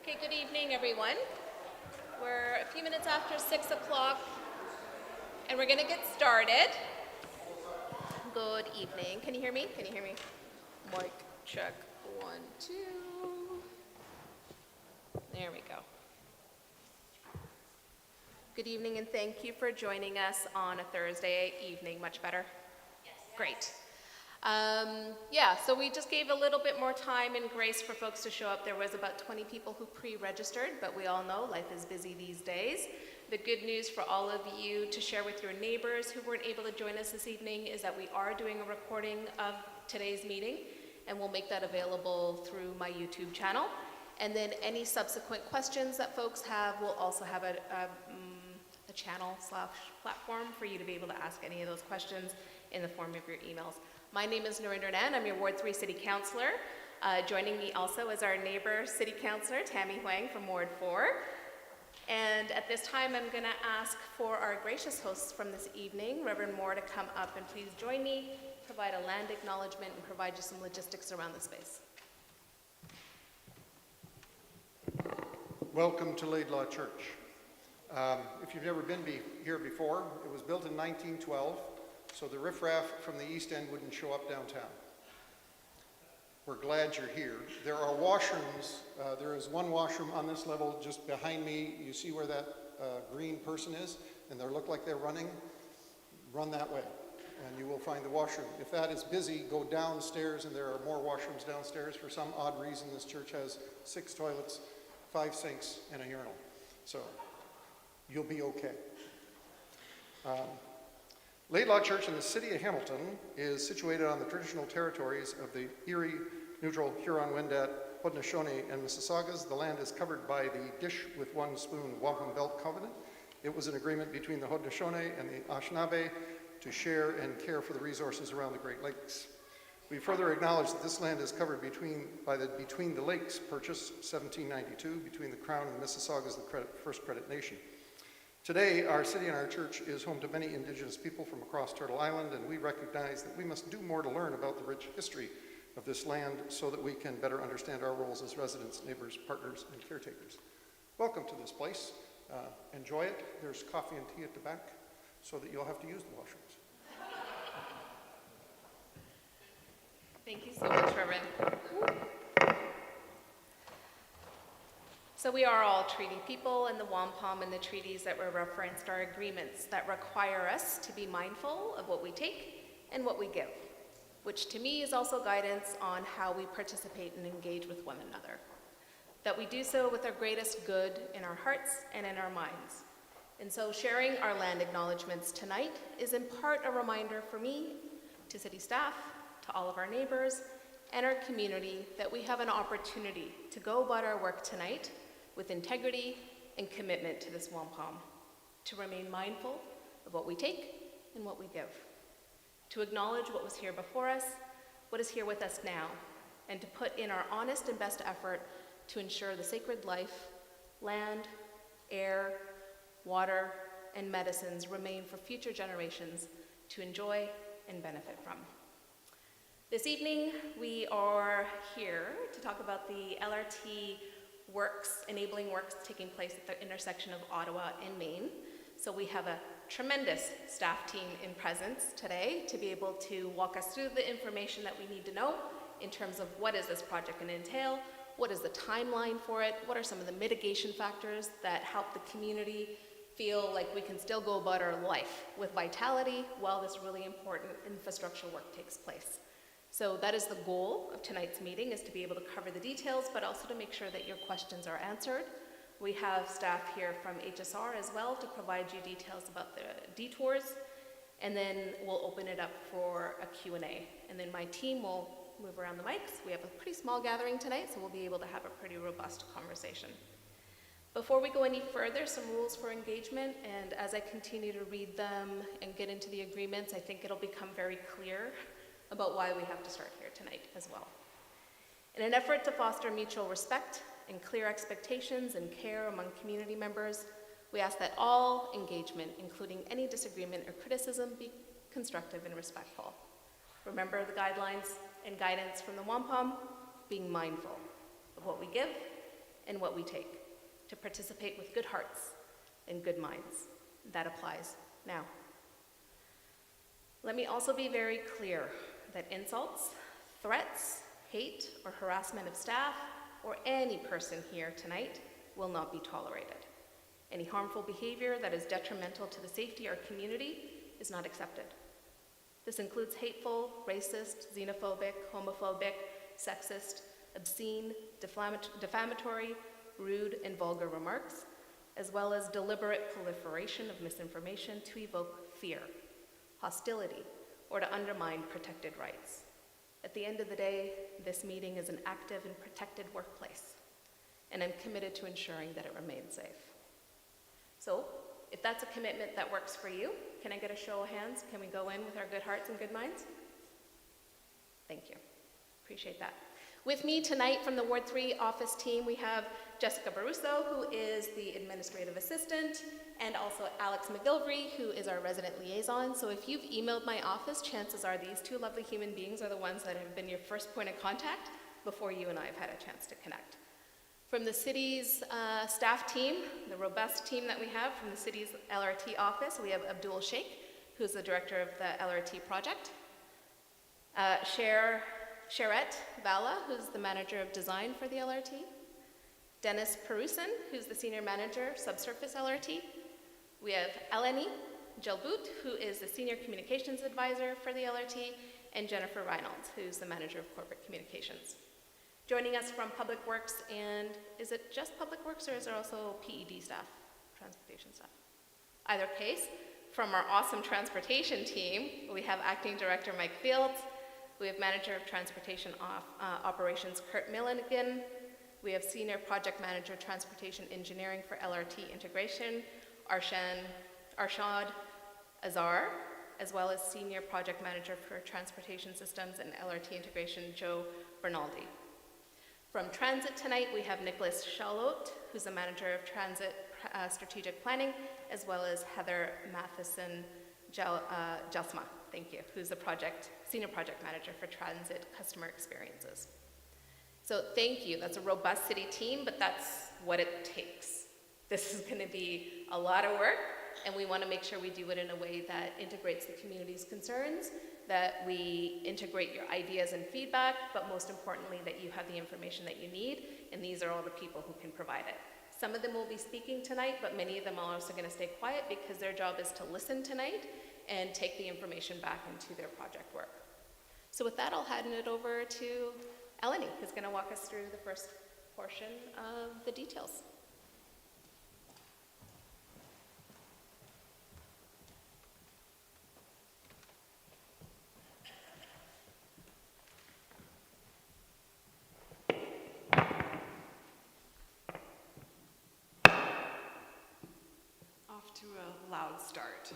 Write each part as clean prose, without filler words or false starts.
Okay, good evening, everyone. We're a few minutes after 6 o'clock, and we're going to get started. Good evening. Can you hear me? Can you hear me? Mic check. 1, 2. There we go. Good evening, and thank you for joining us on a Thursday evening. Much better? Yes. Great. So we just gave a little bit more time and grace for folks to show up. There was about 20 people who pre-registered, but we all know life is busy these days. The good news for all of you to share with your neighbors who weren't able to join us this evening is that we are doing a recording of today's meeting, and we'll make that available through my YouTube channel. And then any subsequent questions that folks have, we'll also have a channel/platform for you to be able to ask any of those questions in the form of your emails. My name is Narinder Nan. I'm your Ward 3 City Councillor. Joining me also is our neighbor City Councillor, Tammy Huang from Ward 4. And at this time, I'm going to ask for our gracious hosts from this evening, Reverend Moore, to come up and please join me, provide a land acknowledgement, and provide you some logistics around the space. Welcome to Laidlaw Church. If you've never been here before, it was built in 1912. So the riffraff from the East End wouldn't show up downtown. We're glad you're here. There are washrooms. There is one washroom on this level just behind me. You see where that green person is, and they look like they're running? Run that way, and you will find the washroom. If that is busy, go downstairs, and there are more washrooms downstairs. For some odd reason, this church has 6 toilets, 5 sinks, and a urinal. So you'll be okay. Laidlaw Church in the city of Hamilton is situated on the traditional territories of the Erie, Neutral, Huron-Wendat, Haudenosaunee, and Mississaugas. The land is covered by the Dish with One Spoon Wampum Belt Covenant. It was an agreement between the Haudenosaunee and the Anishinaabe to share and care for the resources around the Great Lakes. We further acknowledge that this land is covered by the Between the Lakes Purchase, 1792, between the Crown and the Mississaugas, the First Credit Nation. Today, our city and our church is home to many Indigenous people from across Turtle Island, and we recognize that we must do more to learn about the rich history of this land so that we can better understand our roles as residents, neighbors, partners, and caretakers. Welcome to this place. Enjoy it. There's coffee and tea at the back so that you'll have to use the washrooms. Thank you so much, Reverend. So we are all treaty people, and the wampum and the treaties that were referenced are agreements that require us to be mindful of what we take and what we give, which to me is also guidance on how we participate and engage with one another. That we do so with our greatest good in our hearts and in our minds. And so sharing our land acknowledgements tonight is in part a reminder for me, to city staff, to all of our neighbors, and our community that we have an opportunity to go about our work tonight with integrity and commitment to this wampum, to remain mindful of what we take and what we give, to acknowledge what was here before us, what is here with us now, and to put in our honest and best effort to ensure the sacred life, land, air, water, and medicines remain for future generations to enjoy and benefit from. This evening, we are here to talk about the LRT enabling works taking place at the intersection of Ottawa and Maine. So we have a tremendous staff team in presence today to be able to walk us through the information that we need to know in terms of what is this project going to entail, what is the timeline for it, what are some of the mitigation factors that help the community feel like we can still go about our life with vitality while this really important infrastructure work takes place. So that is the goal of tonight's meeting, is to be able to cover the details, but also to make sure that your questions are answered. We have staff here from HSR as well to provide you details about the detours, and then we'll open it up for a Q&A. And then my team will move around the mics. We have a pretty small gathering tonight, so we'll be able to have a pretty robust conversation. Before we go any further, some rules for engagement, and as I continue to read them and get into the agreements, I think it'll become very clear about why we have to start here tonight as well. In an effort to foster mutual respect and clear expectations and care among community members, we ask that all engagement, including any disagreement or criticism, be constructive and respectful. Remember the guidelines and guidance from the wampum, being mindful of what we give and what we take, to participate with good hearts and good minds. That applies now. Let me also be very clear that insults, threats, hate, or harassment of staff, or any person here tonight will not be tolerated. Any harmful behavior that is detrimental to the safety of our community is not accepted. This includes hateful, racist, xenophobic, homophobic, sexist, obscene, defamatory, rude, and vulgar remarks, as well as deliberate proliferation of misinformation to evoke fear, hostility, or to undermine protected rights. At the end of the day, this meeting is an active and protected workplace, and I'm committed to ensuring that it remains safe. So, if that's a commitment that works for you, can I get a show of hands? Can we go in with our good hearts and good minds? Thank you. Appreciate that. With me tonight from the Ward 3 office team, we have Jessica Baruso, who is the administrative assistant, and also Alex McGilvery, who is our resident liaison. So if you've emailed my office, chances are these two lovely human beings are the ones that have been your first point of contact before you and I have had a chance to connect. From the city's staff team, the robust team that we have from the city's LRT office, we have Abdul Sheikh, who's the director of the LRT project. Charette Vala, who's the manager of design for the LRT. Dennis Perusin, who's the senior manager, subsurface LRT. We have Eleni Jalbout, who is the senior communications advisor for the LRT, and Jennifer Reynolds, who's the manager of corporate communications. Joining us from Public Works, and is it just Public Works or is there also PED staff, transportation staff? Either case, from our awesome transportation team, we have acting director Mike Fields, we have manager of transportation operations Kurt Milligan, we have senior project manager transportation engineering for LRT integration Arshad Azar, as well as senior project manager for transportation systems and LRT integration Joe Bernaldi. From Transit tonight, we have Nicholas Charlotte, who's the manager of Transit Strategic Planning, as well as Heather Matheson Jasma, thank you, who's the senior project manager for Transit Customer Experiences. So thank you, that's a robust city team, but that's what it takes. This is gonna be a lot of work, and we wanna make sure we do it in a way that integrates the community's concerns, that we integrate your ideas and feedback, but most importantly, that you have the information that you need, and these are all the people who can provide it. Some of them will be speaking tonight, but many of them are also gonna stay quiet because their job is to listen tonight and take the information back into their project work. So with that, I'll hand it over to Eleni, who's gonna walk us through the first portion of the details. To a loud start.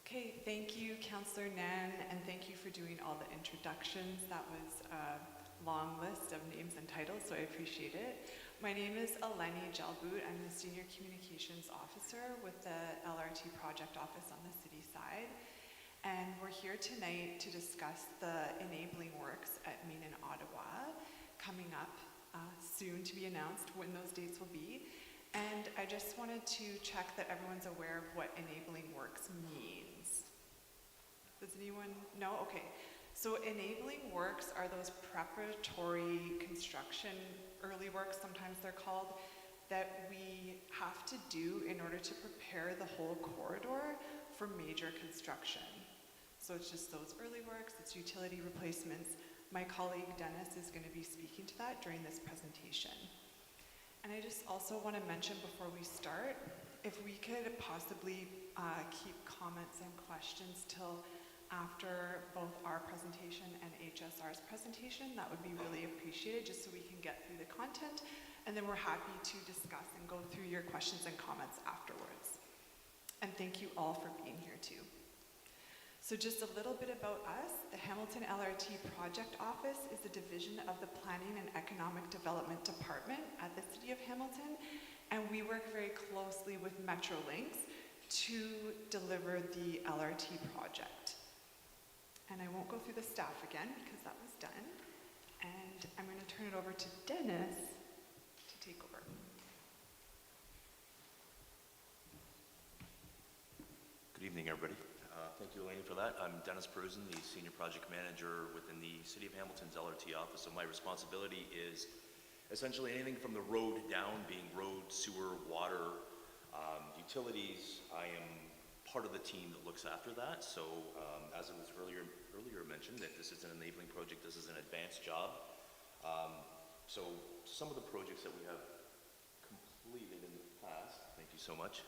Okay, thank you, Councillor Nan, and thank you for doing all the introductions. That was a long list of names and titles, so I appreciate it. My name is Eleni Jalbout. I'm the Senior Communications Officer with the LRT Project Office on the city side. And we're here tonight to discuss the enabling works at Main and Ottawa coming up soon, to be announced when those dates will be. And I just wanted to check that everyone's aware of what enabling works means. Does anyone know? Okay. So enabling works are those preparatory construction, early works sometimes they're called, that we have to do in order to prepare the whole corridor for major construction. So it's just those early works, it's utility replacements. My colleague Dennis is going to be speaking to that during this presentation. And I just also want to mention before we start, if we could possibly keep comments and questions till after both our presentation and HSR's presentation, that would be really appreciated, just so we can get through the content, and then we're happy to discuss and go through your questions and comments afterwards. And thank you all for being here too. So just a little bit about us. The Hamilton LRT Project Office is a division of the Planning and Economic Development Department at the City of Hamilton, and we work very closely with Metrolinx to deliver the LRT project. And I won't go through the staff again because that was done. And I'm going to turn it over to Dennis to take over. Good evening, everybody. Thank you, Elaine, for that. I'm Dennis Perusin, the Senior Project Manager within the City of Hamilton's LRT office. So my responsibility is essentially anything from the road down, being road, sewer, water, utilities. I am part of the team that looks after that. So as it was earlier mentioned, that this is an enabling project, this is an advanced job. So some of the projects that we have completed in the past, thank you so much.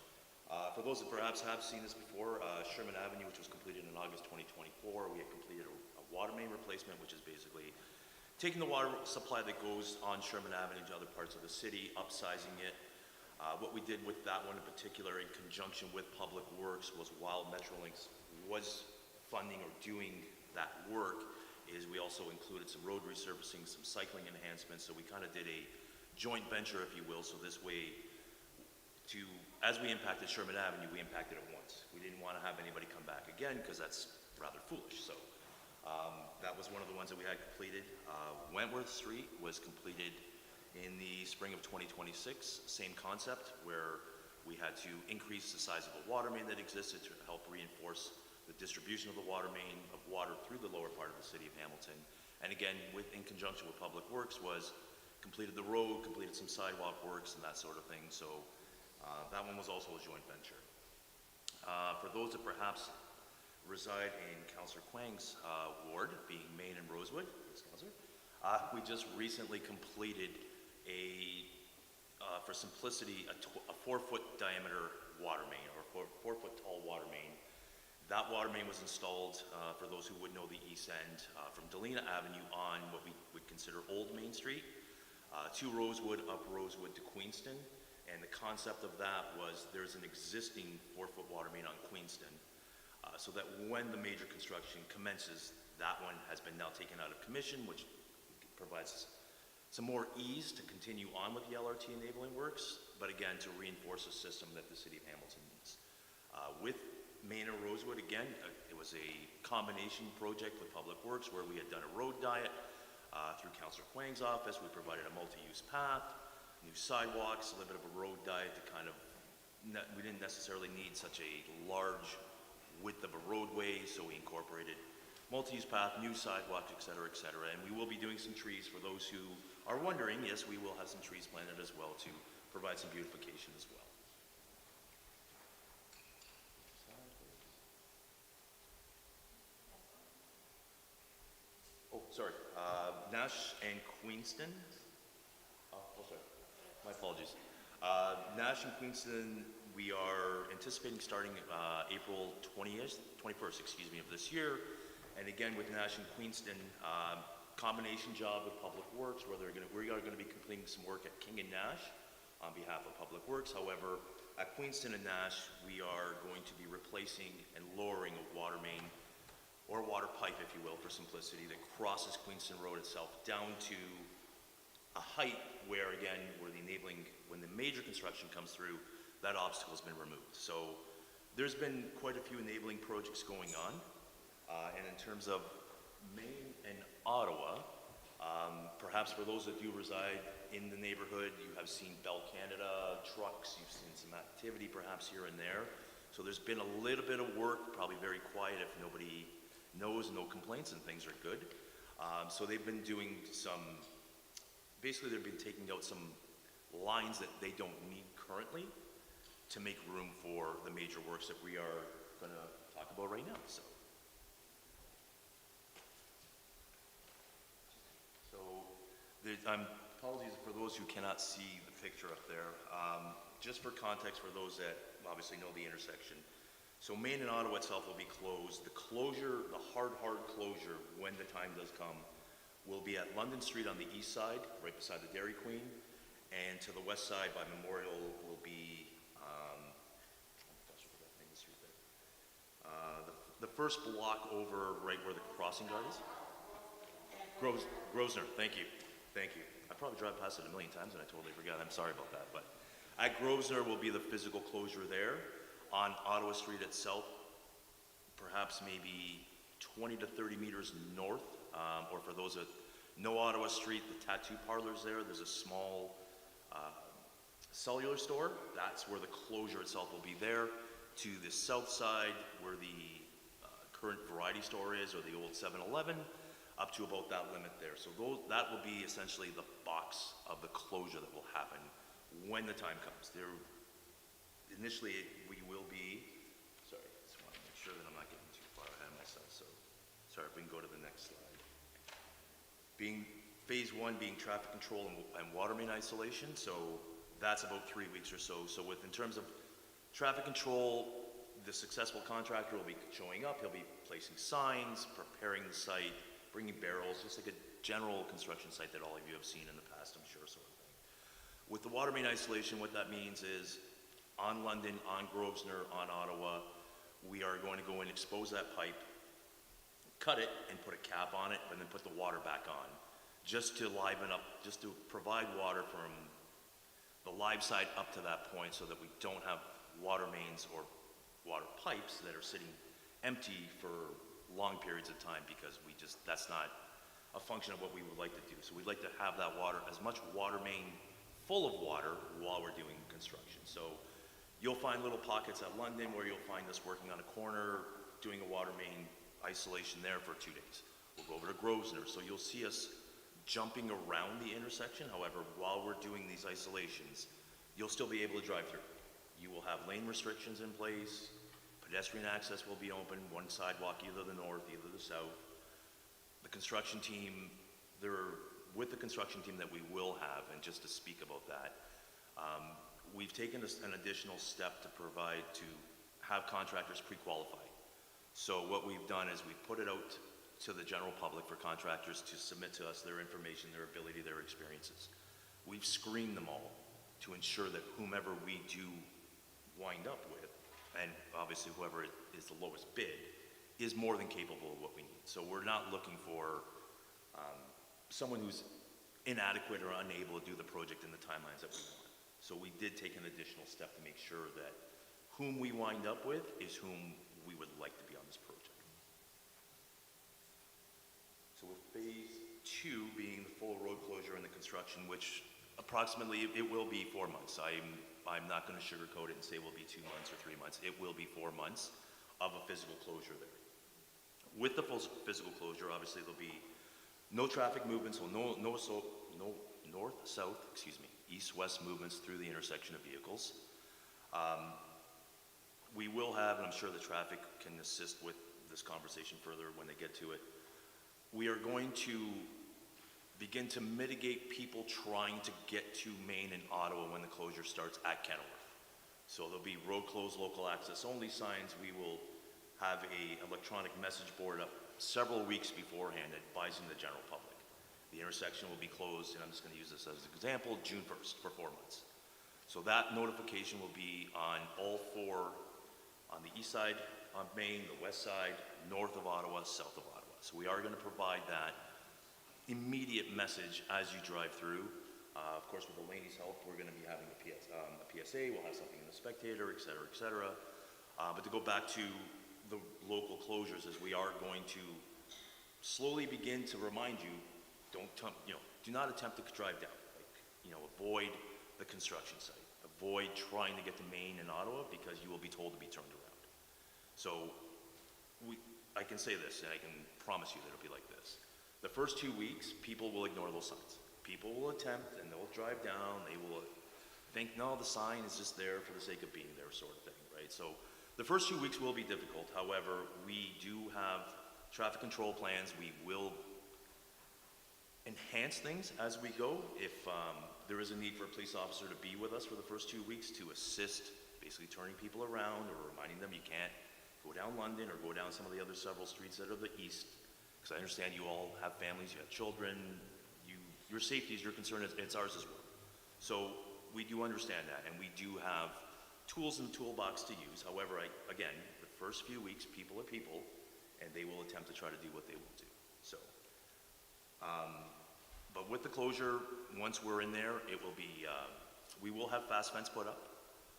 For those that perhaps have seen this before, Sherman Avenue, which was completed in August 2024, we had completed a water main replacement, which is basically taking the water supply that goes on Sherman Avenue to other parts of the city, upsizing it. What we did with that one in particular, in conjunction with Public Works, was while Metrolinx was funding or doing that work, is we also included some road resurfacing, some cycling enhancements. So we kind of did a joint venture, if you will. So this way, as we impacted Sherman Avenue, we impacted it once. We didn't want to have anybody come back again because that's rather foolish. So that was one of the ones that we had completed. Wentworth Street was completed in the spring of 2026. Same concept, where we had to increase the size of the water main that existed to help reinforce the distribution of the water main of water through the lower part of the city of Hamilton. And again, in conjunction with Public Works, was completed the road, completed some sidewalk works and that sort of thing. So that one was also a joint venture. For those that perhaps reside in Councillor Kwang's ward, being Main and Rosewood, yes, Councillor, we just recently completed for simplicity, a 4-foot diameter water main, or 4-foot tall water main. That water main was installed, for those who would know the east end, from Delena Avenue on what we would consider Old Main Street, to Rosewood, up Rosewood to Queenston. And the concept of that was there's an existing 4-foot water main on Queenston, so that when the major construction commences, that one has been now taken out of commission, which provides some more ease to continue on with the LRT enabling works, but again, to reinforce a system that the City of Hamilton needs. With Main and Rosewood, again, it was a combination project with Public Works where we had done a road diet through Councillor Kwang's office. We provided a multi-use path, new sidewalks, a little bit of a road diet to kind of, we didn't necessarily need such a large width of a roadway, so we incorporated multi-use path, new sidewalks, et cetera, and we will be doing some trees. For those who are wondering, yes, we will have some trees planted as well to provide some beautification as well. Oh, sorry, Nash and Queenston. Oh, sorry, my apologies. Nash and Queenston, we are anticipating starting April 21st, excuse me, of this year. And again, with Nash and Queenston, combination job with Public Works, where we are going to be completing some work at King and Nash on behalf of Public Works. However, at Queenston and Nash, we are going to be replacing and lowering a water main, or water pipe, if you will, for simplicity, that crosses Queenston Road itself down to a height where, again, when the major construction comes through, that obstacle has been removed. So there's been quite a few enabling projects going on. And in terms of Maine and Ottawa, perhaps for those that do reside in the neighborhood, you have seen Bell Canada trucks, you've seen some activity perhaps here and there. So there's been a little bit of work, probably very quiet if nobody knows, no complaints, and things are good. So they've been doing basically they've been taking out some lines that they don't need currently to make room for the major works that we are going to talk about right now. So apologies for those who cannot see the picture up there. Just for context, for those that obviously know the intersection. So Main and Ottawa itself will be closed. The closure, the hard closure, when the time does come, will be at London Street on the east side, right beside the Dairy Queen. And to the west side by Memorial will be, the first block over right where the crossing guard is. Grosvenor, thank you. I probably drive past it a million times and I totally forgot. I'm sorry about that. But at Grosvenor will be the physical closure there. On Ottawa Street itself, perhaps maybe 20 to 30 meters north, or for those that No Ottawa Street, the tattoo parlor's there. There's a small cellular store. That's where the closure itself will be there. To the south side, where the current variety store is, or the old 7-Eleven, up to about that limit there. So that will be essentially the box of the closure that will happen when the time comes. Initially, we will be, sorry, I just want to make sure that I'm not getting too far ahead of myself. So, sorry, if we can go to the next slide. Phase 1 being traffic control and water main isolation. So that's about 3 weeks or so. So in terms of traffic control, the successful contractor will be showing up. He'll be placing signs, preparing the site, bringing barrels, just like a general construction site that all of you have seen in the past, I'm sure, sort of thing. With the water main isolation, what that means is on London, on Grosvenor, on Ottawa, we are going to go and expose that pipe, cut it, and put a cap on it, and then put the water back on, just to liven up, just to provide water from the live side up to that point so that we don't have water mains or water pipes that are sitting empty for long periods of time, because that's not a function of what we would like to do. So we'd like to have that water, as much water main full of water while we're doing construction. So you'll find little pockets at London where you'll find us working on a corner, doing a water main isolation there for 2 days. We'll go over to Grosvenor, so you'll see us jumping around the intersection. However, while we're doing these isolations, you'll still be able to drive through. You will have lane restrictions in place, pedestrian access will be open, one sidewalk, either the north, either the south. The construction team, with the construction team that we will have, and just to speak about that, we've taken an additional step to have contractors pre-qualify. So what we've done is we've put it out to the general public for contractors to submit to us their information, their ability, their experiences. We've screened them all to ensure that whomever we do wind up with, and obviously whoever is the lowest bid, is more than capable of what we need. So we're not looking for someone who's inadequate or unable to do the project in the timelines that we want. So we did take an additional step to make sure that whom we wind up with is whom we would like to be on this project. So with phase 2 being the full road closure and the construction, which approximately it will be 4 months. I'm not going to sugarcoat it and say it will be 2 months or 3 months. It will be 4 months of a physical closure there. With the full physical closure, obviously there'll be no traffic movements, so no north, south, east-west movements through the intersection of vehicles. We will have, and I'm sure the traffic can assist with this conversation further when they get to it, we are going to begin to mitigate people trying to get to Main and Ottawa when the closure starts at Kenilworth. So there'll be road closed, local access only signs. We will have a electronic message board up several weeks beforehand advising the general public. The intersection will be closed, and I'm just going to use this as an example, June 1st for 4 months. So that notification will be on all 4, on the east side of Main, the west side, north of Ottawa, south of Ottawa. So we are going to provide that immediate message as you drive through. Of course, with Elaine's help, we're going to be having a PSA, we'll have something in the Spectator, et cetera, et cetera. But to go back to the local closures, is we are going to slowly begin to remind you, do not attempt to drive down. Avoid the construction site. Avoid trying to get to Main and Ottawa, because you will be told to be turned around. So I can say this, and I can promise you that it'll be like this. The first 2 weeks, people will ignore those signs. People will attempt, and they'll drive down. They will think, no, the sign is just there for the sake of being there, sort of thing, right? So the first 2 weeks will be difficult. However, we do have traffic control plans. We will enhance things as we go. If there is a need for a police officer to be with us for the first 2 weeks to assist, basically turning people around or reminding them you can't go down London or go down some of the other several streets that are the east, because I understand you all have families, you have children, your safety is your concern, it's ours as well. So we do understand that, and we do have tools in the toolbox to use. However, again, the first few weeks, people are people, and they will attempt to try to do what they will do. So, but with the closure, once we're in there, it will be, we will have fast fence put up.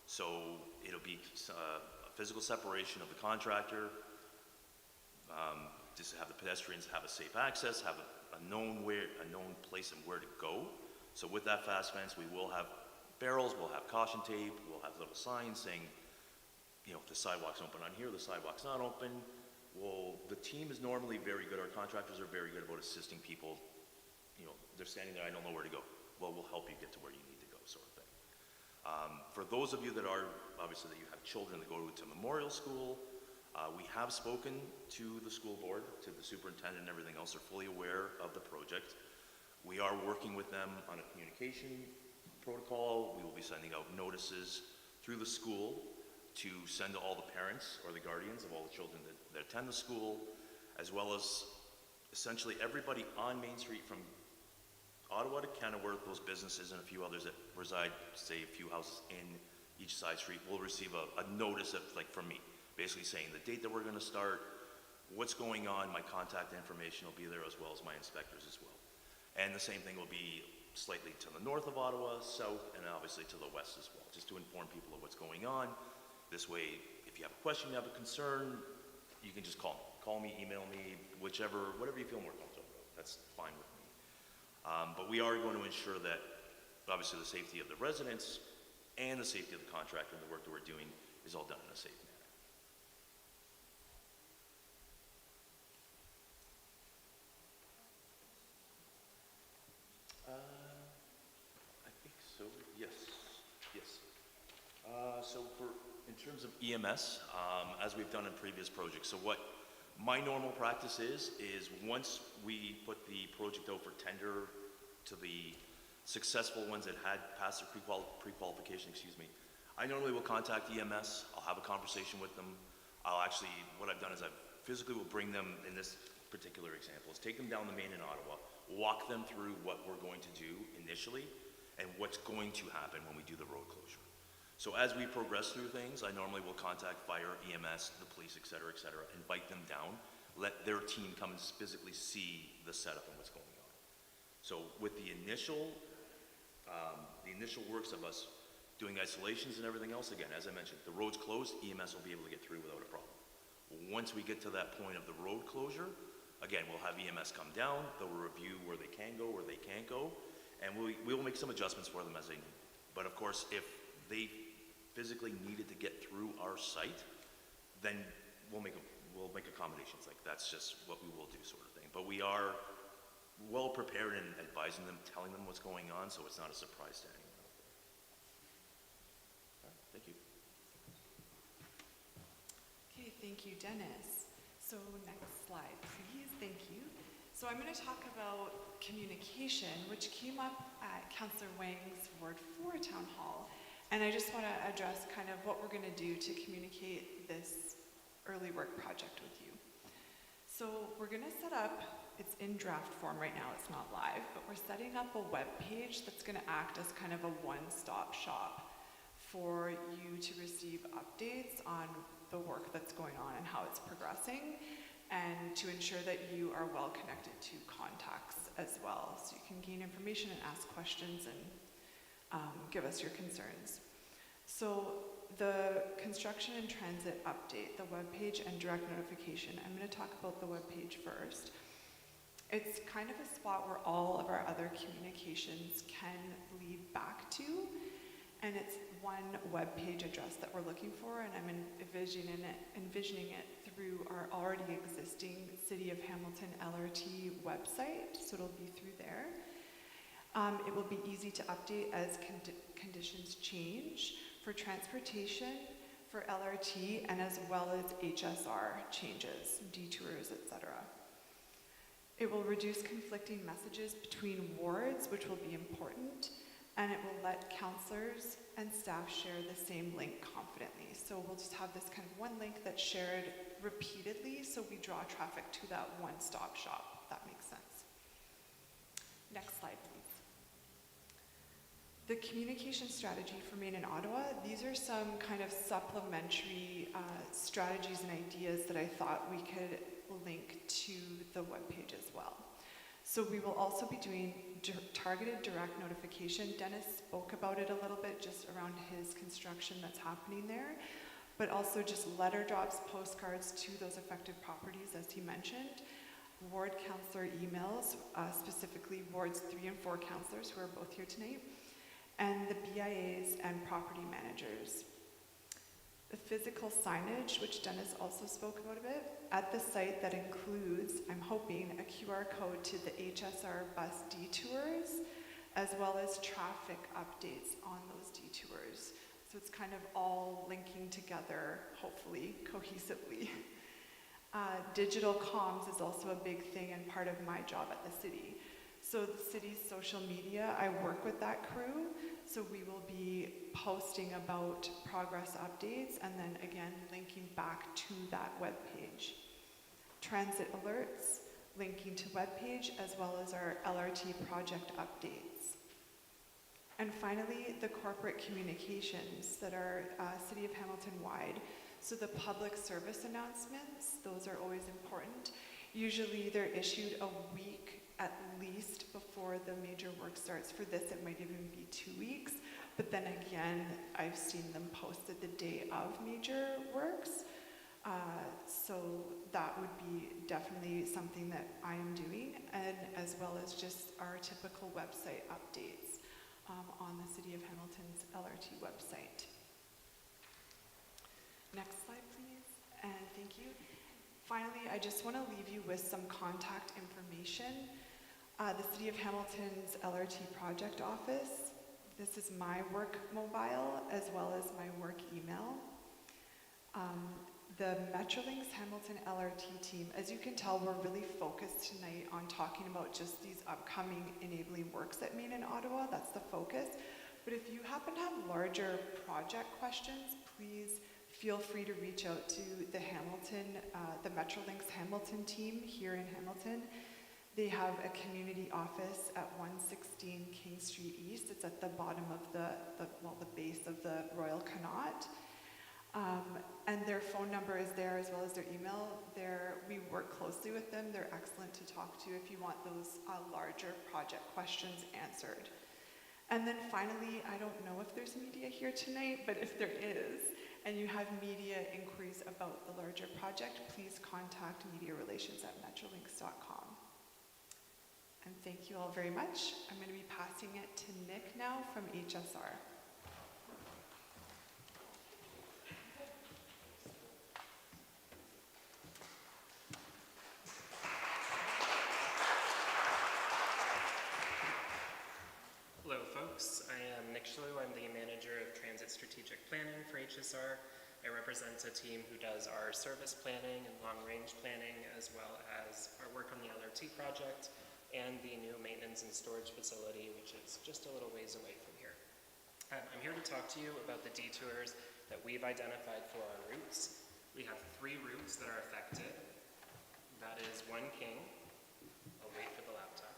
So it'll be a physical separation of the contractor, just to have the pedestrians have a safe access, have a known place and where to go. So with that fast fence, we will have barrels, we'll have caution tape, we'll have little signs saying, you know, the sidewalk's open on here, the sidewalk's not open. Well, the team is normally very good, our contractors are very good about assisting people. You know, they're standing there, I don't know where to go. Well, we'll help you get to where you need to go, sort of thing. For those of you that are, obviously that you have children that go to memorial school, we have spoken to the school board, to the superintendent and everything else. They're fully aware of the project. We are working with them on a communication protocol. We will be sending out notices through the school to send to all the parents or the guardians of all the children that attend the school, as well as essentially everybody on Main Street from Ottawa to Kenilworth, those businesses and a few others that reside, say a few houses in each side street, will receive a notice of, like, from me, basically saying the date that we're gonna start, what's going on, my contact information will be there, as well as my inspectors as well. And the same thing will be slightly to the north of Ottawa, south, and obviously to the west as well, just to inform people of what's going on. This way, if you have a question, you have a concern, you can just call me. Call me, email me, whatever you feel more comfortable with. That's fine with me. But we are going to ensure that, obviously, the safety of the residents and the safety of the contractor and the work that we're doing is all done in a safe manner. I think so, yes. So in terms of EMS, as we've done in previous projects, so what my normal practice is once we put the project out for tender to the successful ones that had passed their pre-qualification, I normally will contact EMS, I'll have a conversation with them. What I've done is I physically will bring them, in this particular example, is take them down the main in Ottawa, walk them through what we're going to do initially and what's going to happen when we do the road closure. So as we progress through things, I normally will contact fire, EMS, the police, et cetera, invite them down, let their team come and physically see the setup and what's going on. So with the initial works of us doing isolations and everything else, again, as I mentioned, the road's closed, EMS will be able to get through without a problem. Once we get to that point of the road closure, again, we'll have EMS come down, they'll review where they can go, where they can't go, and we'll make some adjustments for them as they need. But of course, if they physically needed to get through our site, then we'll make accommodations. Like, that's just what we will do, sort of thing. But we are well prepared in advising them, telling them what's going on, so it's not a surprise to anyone out there. All right, thank you. Okay, thank you, Dennis. So next slide, please. Thank you. So I'm going to talk about communication, which came up at Councillor Wang's Ward 4 Town Hall. And I just want to address kind of what we're going to do to communicate this early work project with you. So we're going to set up, it's in draft form right now, it's not live, but we're setting up a web page that's going to act as kind of a one-stop shop for you to receive updates on the work that's going on and how it's progressing, and to ensure that you are well connected to contacts as well, so you can gain information and ask questions and give us your concerns. So the construction and transit update, the webpage and direct notification. I'm going to talk about the webpage first. It's kind of a spot where all of our other communications can lead back to, and it's one webpage address that we're looking for, and I'm envisioning it through our already existing City of Hamilton LRT website, so it'll be through there. It will be easy to update as conditions change for transportation, for LRT, and as well as HSR changes, detours, etc. It will reduce conflicting messages between wards, which will be important, and it will let councillors and staff share the same link confidently. So we'll just have this kind of one link that's shared repeatedly, so we draw traffic to that one-stop shop, if that makes sense. Next slide, please. The communication strategy for Maine and Ottawa, these are some kind of supplementary strategies and ideas that I thought we could link to the webpage as well. So we will also be doing targeted direct notification. Dennis spoke about it a little bit just around his construction that's happening there, but also just letter drops, postcards to those affected properties, as he mentioned. ward councillor emails, specifically wards 3 and 4 councillors who are both here tonight, and the BIAs and property managers. The physical signage, which Dennis also spoke about a bit, at the site that includes, I'm hoping, a QR code to the HSR bus detours, as well as traffic updates on those detours. So it's kind of all linking together, hopefully, cohesively. Digital comms is also a big thing and part of my job at the city. So the city's social media, I work with that crew, so we will be posting about progress updates and then again linking back to that webpage. Transit alerts, linking to webpage, as well as our LRT project updates. And finally, the corporate communications that are City of Hamilton wide. So the public service announcements, those are always important. Usually they're issued a week at least before the major work starts. For this, it might even be 2 weeks. But then again, I've seen them posted the day of major works. So that would be definitely something that I am doing, and as well as just our typical website updates on the City of Hamilton's LRT website. Next slide, please, and thank you. Finally, I just want to leave you with some contact information. The City of Hamilton's LRT project office. This is my work mobile as well as my work email. The Metrolinx Hamilton LRT team, as you can tell, we're really focused tonight on talking about just these upcoming enabling works at Main and Ottawa. That's the focus. But if you happen to have larger project questions, please feel free to reach out to the the Metrolinx Hamilton team here in Hamilton. They have a community office at 116 King Street East. It's at the bottom of the base of the Royal Connaught. And their phone number is there as well as their email. We work closely with them. They're excellent to talk to if you want those larger project questions answered. And then finally, I don't know if there's media here tonight, but if there is, and you have media inquiries about the larger project, please contact mediarelations@metrolinx.com. And thank you all very much. I'm going to be passing it to Nick now from HSR. Hello folks, I am Nick Schlew. I'm the Manager of Transit Strategic Planning for HSR. I represent a team who does our service planning and long-range planning, as well as our work on the LRT project and the new maintenance and storage facility, which is just a little ways away from here. I'm here to talk to you about the detours that we've identified for our routes. We have 3 routes that are affected. That is 1 King. I'll wait for the laptop.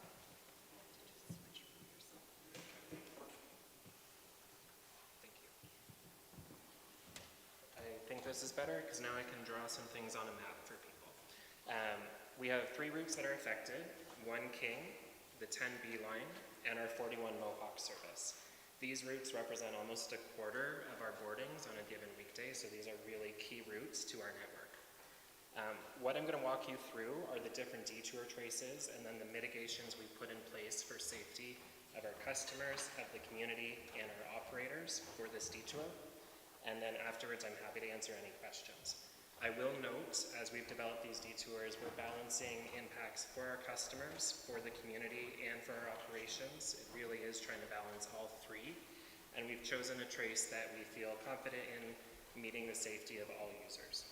Thank you. I think this is better because now I can draw some things on a map for people. We have 3 routes that are affected. 1 King, the 10B line, and our 41 Mohawk service. These routes represent almost a quarter of our boardings on a given weekday, so these are really key routes to our network. What I'm going to walk you through are the different detour traces and then the mitigations we put in place for safety of our customers, of the community, and our operators for this detour. And then afterwards, I'm happy to answer any questions. I will note, as we've developed these detours, we're balancing impacts for our customers, for the community, and for our operations. It really is trying to balance all 3. And we've chosen a trace that we feel confident in meeting the safety of all users.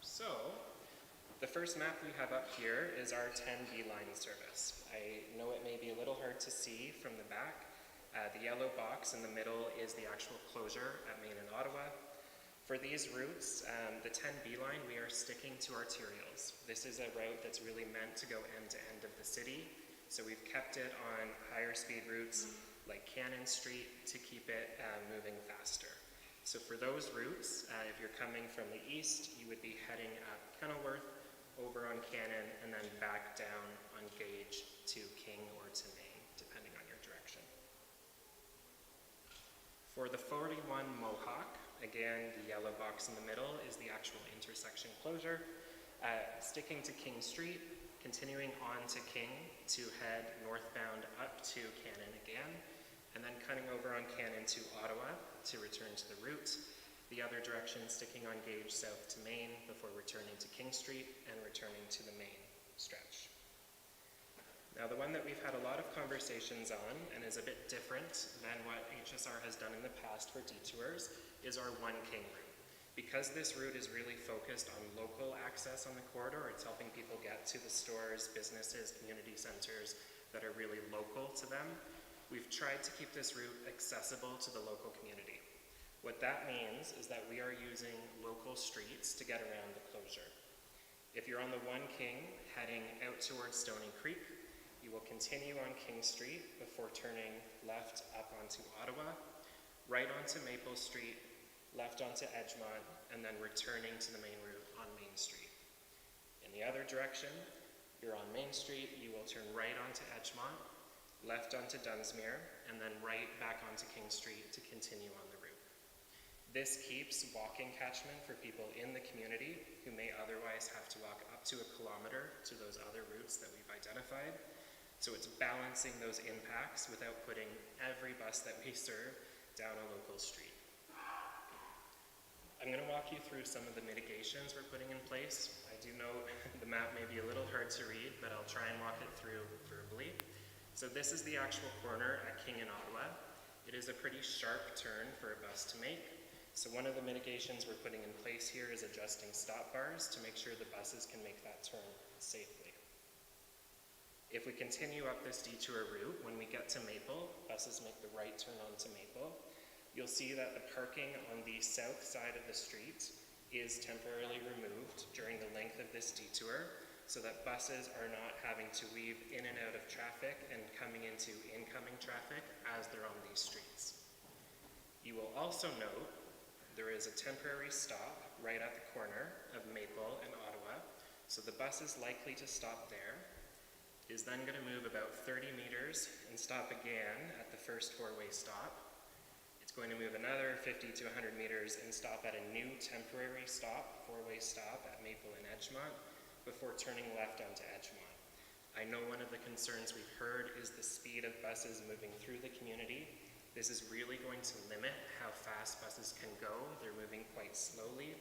So, the first map we have up here is our 10B line service. I know it may be a little hard to see from the back. The yellow box in the middle is the actual closure at Main and Ottawa. For these routes, the 10B line, we are sticking to arterials. This is a route that's really meant to go end to end of the city, so we've kept it on higher speed routes like Cannon Street to keep it moving faster. So for those routes, if you're coming from the east, you would be heading up Kenilworth, over on Cannon, and then back down on Gage to King or to Main, depending on your direction. For the 41 Mohawk, again, the yellow box in the middle is the actual intersection closure. Sticking to King Street, continuing on to King to head northbound up to Cannon again, and then cutting over on Cannon to Ottawa to return to the route. The other direction sticking on gauge south to Main before returning to King Street and returning to the main stretch. Now, the one that we've had a lot of conversations on and is a bit different than what HSR has done in the past for detours is our One King route. Because this route is really focused on local access on the corridor, it's helping people get to the stores, businesses, community centers that are really local to them. We've tried to keep this route accessible to the local community. What that means is that we are using local streets to get around the closure. If you're on the One King heading out towards Stony Creek, you will continue on King Street before turning left up onto Ottawa, right onto Maple Street, left onto Edgemont, and then returning to the main route on Main Street. In the other direction, you're on Main Street, you will turn right onto Edgemont, left onto Dunsmuir, and then right back onto King Street to continue on the route. This keeps walking catchment for people in the community who may otherwise have to walk up to 1 kilometer to those other routes that we've identified. So it's balancing those impacts without putting every bus that we serve down a local street. I'm going to walk you through some of the mitigations we're putting in place. I do know the map may be a little hard to read, but I'll try and walk it through verbally. So this is the actual corner at King and Ottawa. It is a pretty sharp turn for a bus to make. So one of the mitigations we're putting in place here is adjusting stop bars to make sure the buses can make that turn safely. If we continue up this detour route, when we get to Maple, buses make the right turn onto Maple. You'll see that the parking on the south side of the street is temporarily removed during the length of this detour so that buses are not having to weave in and out of traffic and coming into incoming traffic as they're on these streets. You will also note there is a temporary stop right at the corner of Maple and Ottawa, so the bus is likely to stop there. It is then going to move about 30 meters and stop again at the first four-way stop. It's going to move another 50 to 100 meters and stop at a new temporary stop, four-way stop at Maple and Edgemont before turning left onto Edgemont. I know one of the concerns we've heard is the speed of buses moving through the community. This is really going to limit how fast buses can go. They're moving quite slowly.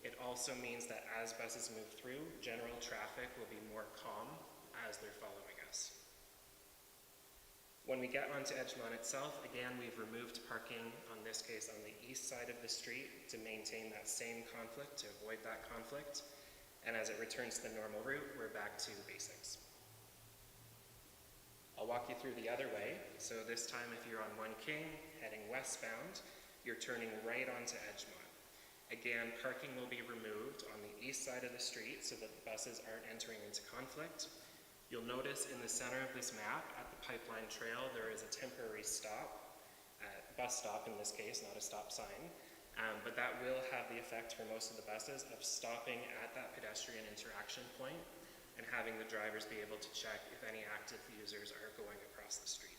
It also means that as buses move through, general traffic will be more calm as they're following us. When we get onto Edgemont itself, again, we've removed parking, on this case on the east side of the street, to maintain that same conflict, to avoid that conflict. And as it returns to the normal route, we're back to basics. I'll walk you through the other way. So this time, if you're on One King, heading westbound, you're turning right onto Edgemont. Again, parking will be removed on the east side of the street so that the buses aren't entering into conflict. You'll notice in the center of this map, at the Pipeline Trail, there is a temporary stop, bus stop in this case, not a stop sign, but that will have the effect for most of the buses of stopping at that pedestrian interaction point and having the drivers be able to check if any active users are going across the street.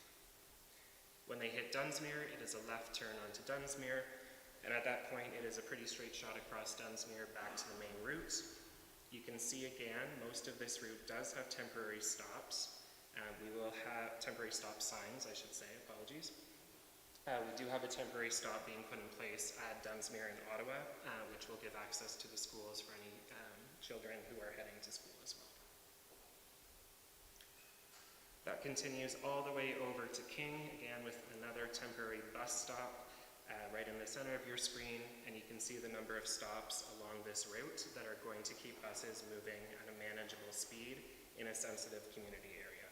When they hit Dunsmuir, it is a left turn onto Dunsmuir, and at that point, it is a pretty straight shot across Dunsmuir back to the main route. You can see again, most of this route does have temporary stops. We will have temporary stop signs, I should say, apologies. We do have a temporary stop being put in place at Dunsmuir in Ottawa, which will give access to the schools for any children who are heading to school as well. That continues all the way over to King, again with another temporary bus stop right in the center of your screen, and you can see the number of stops along this route that are going to keep buses moving at a manageable speed in a sensitive community area.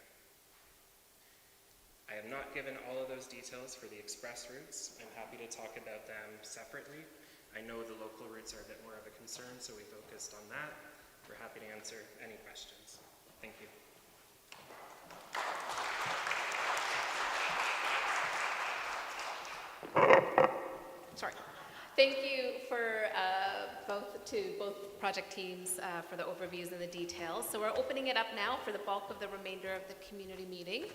I have not given all of those details for the express routes. I'm happy to talk about them separately. I know the local routes are a bit more of a concern, so we focused on that. We're happy to answer any questions. Thank you. Sorry. Thank you for both project teams for the overviews and the details. So we're opening it up now for the bulk of the remainder of the community meeting.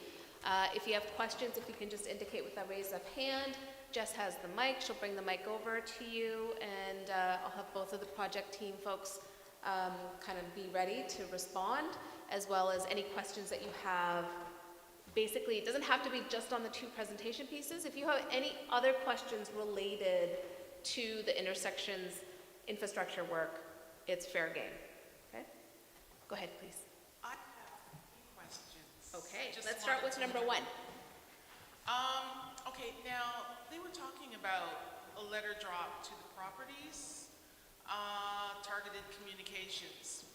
If you have questions, if you can just indicate with a raise of hand. Jess has the mic. She'll bring the mic over to you, and I'll have both of the project team folks kind of be ready to respond, as well as any questions that you have. Basically, it doesn't have to be just on the 2 presentation pieces. If you have any other questions related to the intersections infrastructure work, it's fair game. Okay? Go ahead, please. I have a few questions. Okay, Just let's start wanted with to number know. 1. Okay, now, they were talking about a letter drop to the properties, targeted communications.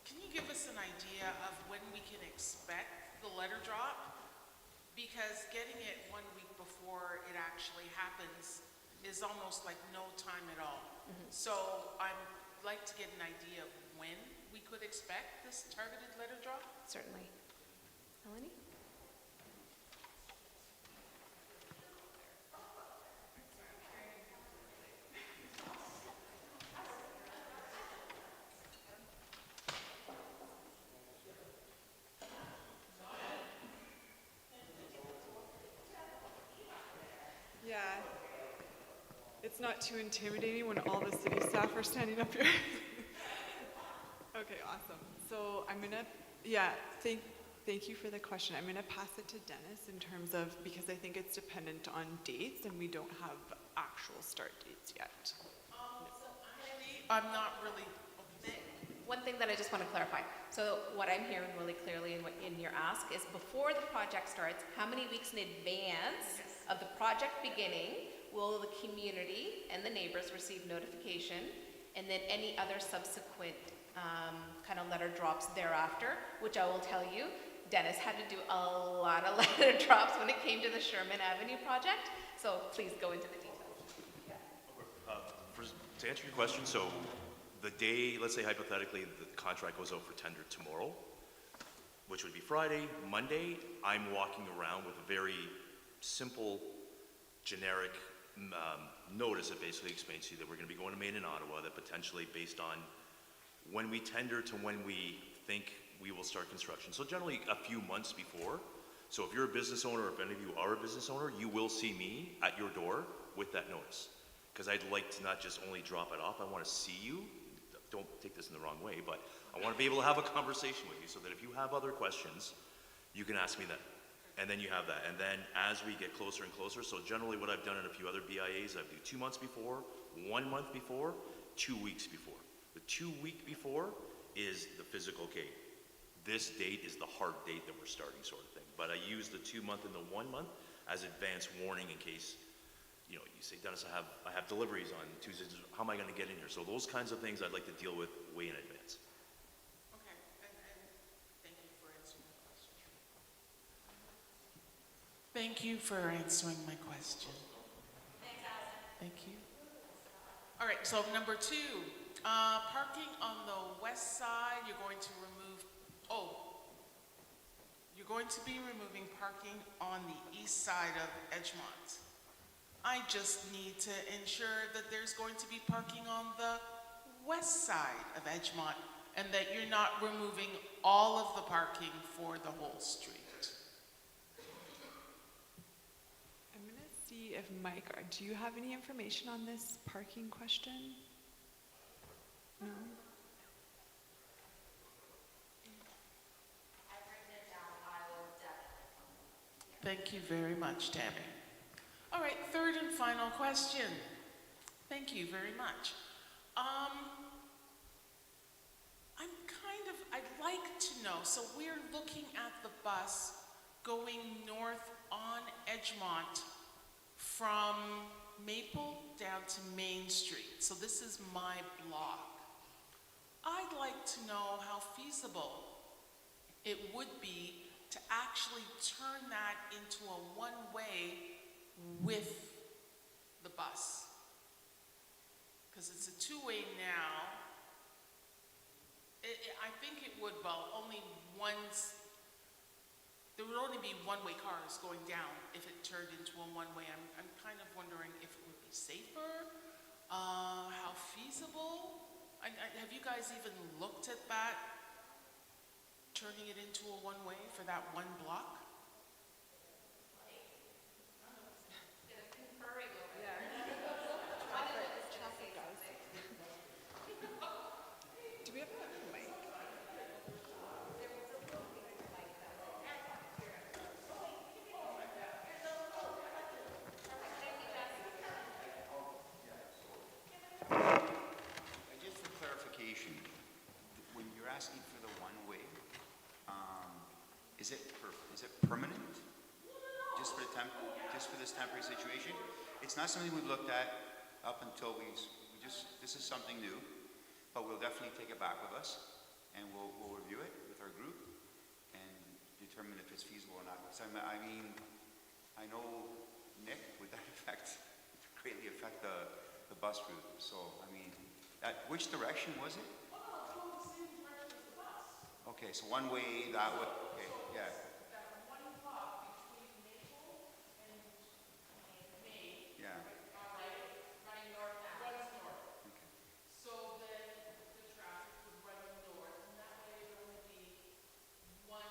Can you give us an idea of when we can expect the letter drop? Because getting it 1 week before it actually happens is almost like no time at all. So I'd like to get an idea of when we could expect this targeted letter drop. Certainly. Melanie? Yeah. It's not too intimidating when all the city staff are standing up here. Okay, awesome. So I'm gonna, thank you for the question. I'm gonna pass it to Dennis in terms of, because I think it's dependent on dates and we don't have actual start dates yet. So actually, I'm not really, One thing that I just want to clarify. So what I'm hearing really clearly in your ask is before the project starts, how many weeks in advance of the project beginning will the community and the neighbors receive notification, and then any other subsequent kind of letter drops thereafter, which I will tell you, Dennis had to do a lot of letter drops when it came to the Sherman Avenue project. So please go into the details. To answer your question, so the day, let's say hypothetically, the contract goes out for tender tomorrow, which would be Friday, Monday, I'm walking around with a very simple, generic notice that basically explains to you that we're going to be going to Maine and Ottawa, that potentially based on when we tender to when we think we will start construction. So generally a few months before. So if you're a business owner, or if any of you are a business owner, you will see me at your door with that notice. Because I'd like to not just only drop it off, I want to see you. Don't take this in the wrong way, but I want to be able to have a conversation with you so that if you have other questions, you can ask me then. And then you have that. And then as we get closer and closer, so generally what I've done in a few other BIAs, I do 2 months before, 1 month before, 2 weeks before. The 2 week before is the physical gate. This date is the hard date that we're starting, sort of thing. But I use the 2 month and the 1 month as advance warning in case, you know, you say, Dennis, I have deliveries on Tuesdays. How am I going to get in here? So those kinds of things I'd like to deal with way in advance. okay, and thank you for answering my question. Thank you for answering my question. Thanks, Allison. Thank you. All right, so number 2, parking on the west side, you're going to be removing parking on the east side of Edgemont. I just need to ensure that there's going to be parking on the west side of Edgemont and that you're not removing all of the parking for the whole street. I'm gonna see if Mike, do you have any information on this parking question? No? Thank you very much, Tammy. All right, third and final question. Thank you very much. I'd like to know, so we're looking at the bus going north on Edgemont from Maple down to Main Street. So this is my block. I'd like to know how feasible it would be to actually turn that into a one-way with the bus. Because it's a two-way now. I think it would, there would only be one-way cars going down if it turned into a one-way. I'm kind of wondering if it would be safer, how feasible. Have you guys even looked at that? Turning it into a one-way for that one block? is it permanent? Just for this temporary situation? It's not something we've looked at up until this is something new, but we'll definitely take it back with us, and we'll review it with our group and determine if it's feasible or not. So, I mean, I know, Nick, would that greatly affect the bus route? So, I mean, which direction was it? Okay, so one way that way, okay, yeah. Yeah. Running north, runs north. So then the traffic would run north, and that way it would be one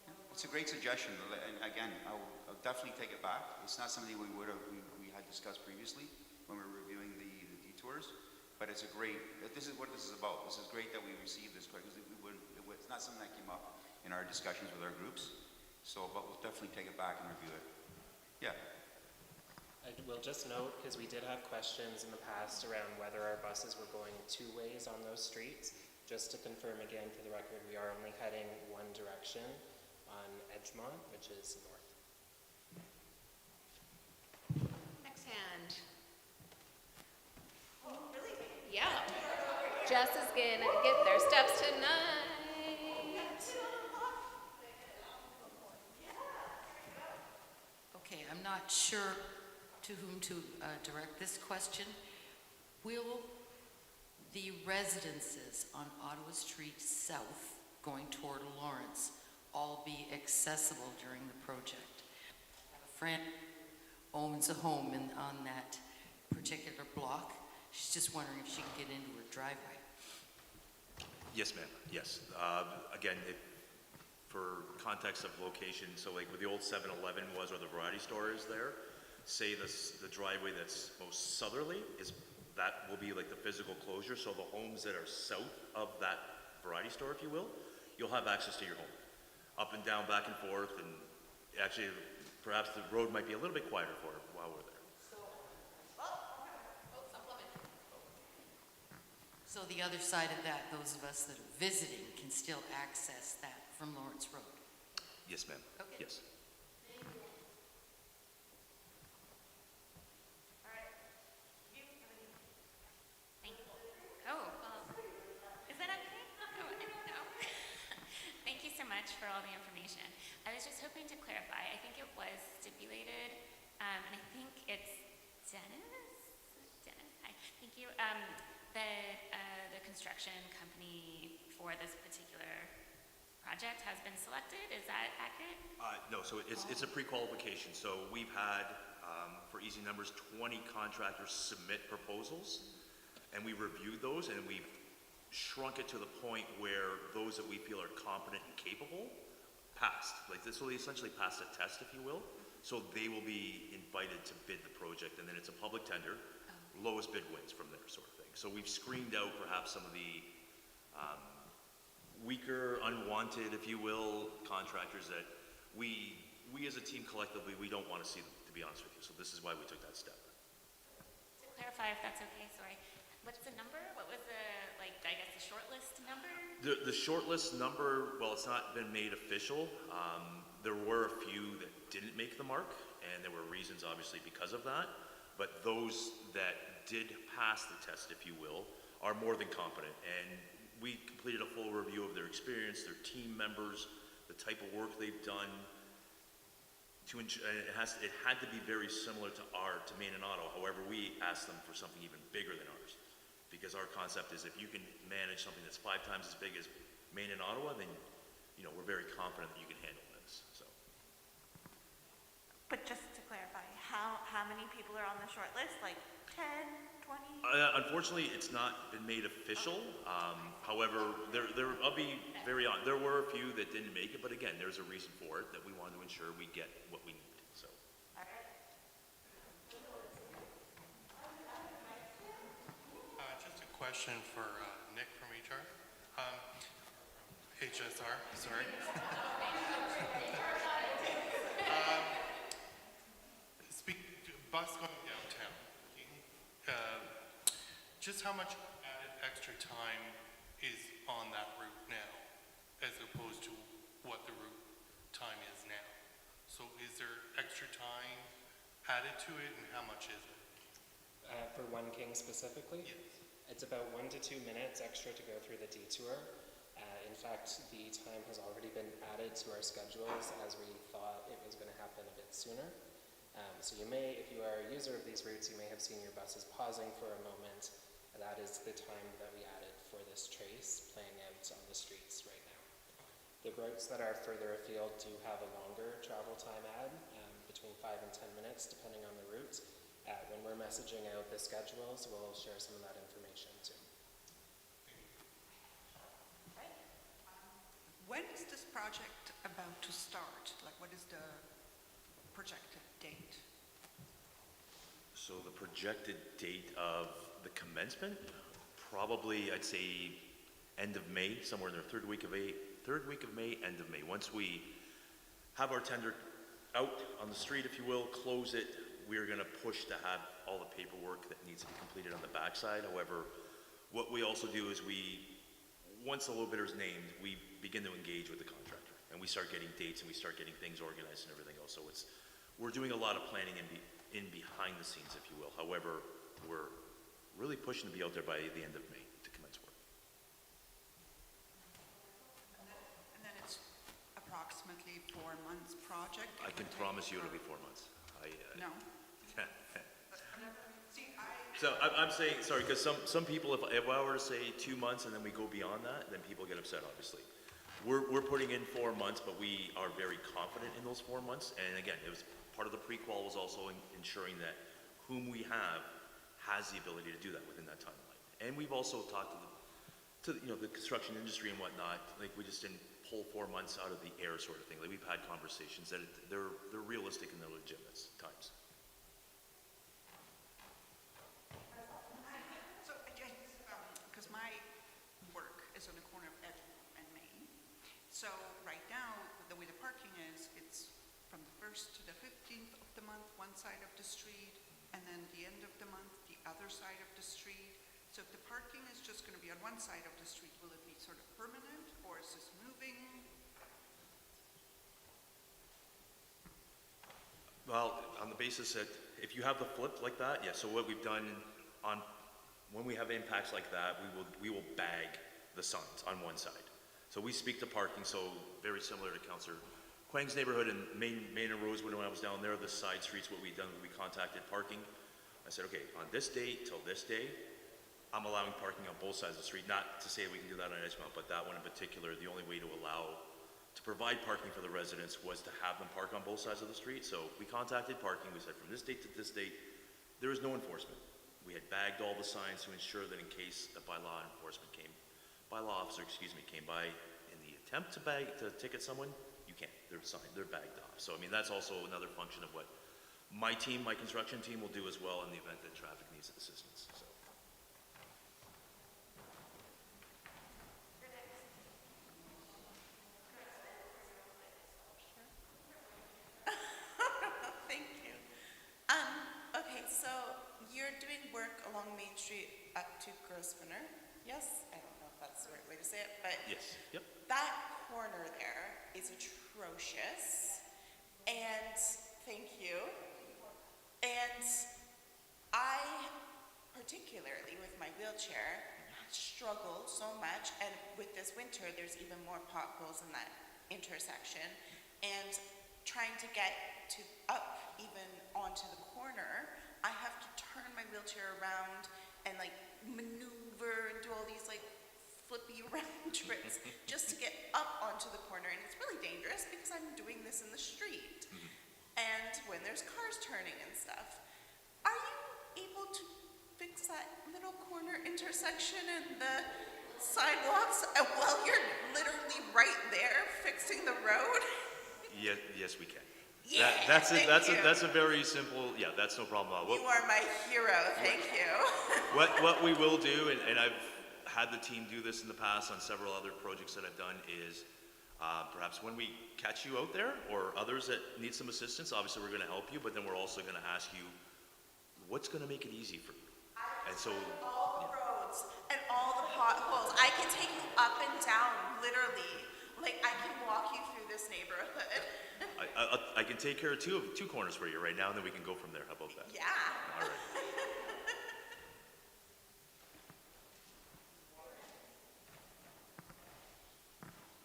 lane. It's a great suggestion, and again, I'll definitely take it back. It's not something we had discussed previously when we were reviewing the detours, but this is what this is about. This is great that we received this, because it's not something that came up in our discussions with our groups. So, but we'll definitely take it back and review it. Yeah. I will just note, because we did have questions in the past around whether our buses were going two ways on those streets. Just to confirm again for the record, we are only heading one direction on Edgemont, which is north. Next hand. Oh, really? Yeah. Jess is gonna get their steps tonight. Okay, I'm not sure to whom to direct this question. Will the residences on Ottawa Street South going toward Lawrence all be accessible during the project? A friend owns a home on that particular block. She's just wondering if she can get into her driveway. Yes, ma'am, yes. Again, for context of location, so like where the old 7-Eleven was, or the variety store is there, say the driveway that's most southerly that will be like the physical closure. So the homes that are south of that variety store, if you will, you'll have access to your home. Up and down, back and forth, and actually perhaps the road might be a little bit quieter for it while we're there. So the other side of that, those of us that are visiting can still access that from Lawrence Road. Yes, ma'am. Okay. Yes. Thank you. Oh, well, is that okay? Oh, I don't know. Thank you so much for all the information. I was just hoping to clarify. I think it was stipulated, and I think it's Dennis. Hi. Thank you. The construction company for this particular project has been selected. Is that accurate? No, so it's a pre-qualification. So we've had, for easy numbers, 20 contractors submit proposals, and we reviewed those, and we've shrunk it to the point where those that we feel are competent and capable passed. So they essentially passed a test, if you will. So they will be invited to bid the project, and then it's a public tender. Lowest bid wins from there, sort of thing. So we've screened out perhaps some of the weaker, unwanted, if you will, contractors that we as a team collectively, we don't want to see them, to be honest with you. So this is why we took that step. To clarify, if that's okay, sorry. What's the number? What was the, I guess the shortlist number? The shortlist number, well, it's not been made official. There were a few that didn't make the mark, and there were reasons, obviously, because of that. But those that did pass the test, if you will, are more than competent. And we completed a full review of their experience, their team members, the type of work they've done. It had to be very similar to Maine and Ottawa. However, we asked them for something even bigger than ours. Because our concept is if you can manage something that's 5 times as big as Maine and Ottawa, then we're very confident that you can handle this. So. But just to clarify, how many people are on the short list? Like 10, 20? Unfortunately, it's not been made official. However, I'll be very honest. There were a few that didn't make it, but again, there's a reason for it that we wanted to ensure we get what we need. So. Just a question for Nick from HR. HSR, sorry. Bus going downtown. Just how much added extra time is on that route now, as opposed to what the route time is now. So is there extra time added to it, and how much is it? For One King specifically? Yes. It's about 1 to 2 minutes extra to go through the detour. In fact, the time has already been added to our schedules as we thought it was going to happen a bit sooner. So you may, if you are a user of these routes, you may have seen your buses pausing for a moment. That is the time that we added for this trace playing out on the streets right now. The routes that are further afield do have a longer travel time add, between 5 and 10 minutes, depending on the route. When we're messaging out the schedules, we'll share some of that information too. When is this project about to start? Like, what is the projected date? So the projected date of the commencement, probably I'd say end of May, somewhere in the third week of May, end of May. Once we have our tender out on the street, if you will, close it, we're going to push to have all the paperwork that needs to be completed on the backside. However, what we also do is once the low bidder is named, we begin to engage with the contractor, and we start getting dates and we start getting things organized and everything else. So we're doing a lot of planning in behind the scenes, if you will. However, we're really pushing to be out there by the end of May to commence work. And then it's approximately 4 months project? I can promise you it'll be 4 months. No? So I'm saying, sorry, because some people, if I were to say 2 months and then we go beyond that, then people get upset, obviously. We're putting in 4 months, but we are very confident in those 4 months. And again, it was part of the pre-qual was also ensuring that whom we have has the ability to do that within that timeline. And we've also talked to the construction industry and whatnot. Like, we just didn't pull 4 months out of the air sort of thing. Like, we've had conversations that they're realistic and they're legitimate times. So, because my work is on the corner of Edgemont and Main. So right now, the way the parking is, it's from the 1st to the 15th of the month, one side of the street, and then the end of the month, the other side of the street. So if the parking is just going to be on one side of the street, will it be sort of permanent, or is this moving? Well, on the basis that if you have the flip like that, yeah, so what we've done when we have impacts like that, we will bag the signs on one side. So we speak to parking, so very similar to Councillor Quang's neighborhood in Main and Rosewood. When I was down there, the side streets, what we contacted parking. I said, okay, on this date till this day, I'm allowing parking on both sides of the street. Not to say we can do that on Edgemont, but that one in particular, the only way to provide parking for the residents was to have them park on both sides of the street. So we contacted parking. We said from this date to this date, there is no enforcement. We had bagged all the signs to ensure that in case a bylaw officer came by in the attempt to ticket someone, you can't. They're bagged off. So I mean, that's also another function of what my construction team will do as well in the event that traffic needs assistance. So. Thank you. Okay, so you're doing work along Main Street up to Grosvenor, yes? I don't know if that's the right way to say it, but Yes. Yep. that corner there is atrocious, and thank you. And I, particularly with my wheelchair, struggle so much, and with this winter, there's even more potholes in that intersection, and trying to get up even onto the corner, I have to turn my wheelchair around and like maneuver and do all these like flippy around tricks just to get up onto the corner, and it's really dangerous because I'm doing this in the street. And when there's cars turning and stuff, are you able to fix that middle corner intersection and the sidewalks while you're literally right there fixing the road? Yes, we can. Yeah, That's you. a very simple. Yeah, that's no problem at all. You are my hero. Thank you. What we will do, and I've had the team do this in the past on several other projects that I've done, is perhaps when we catch you out there or others that need some assistance, obviously we're going to help you, but then we're also going to ask you what's going to make it easy for you. And so all the roads and all the potholes. I can take you up and down literally Like, I can walk you through this neighborhood. I can take care of two corners for you right now, and then we can go from there. How about that? Yeah. All right.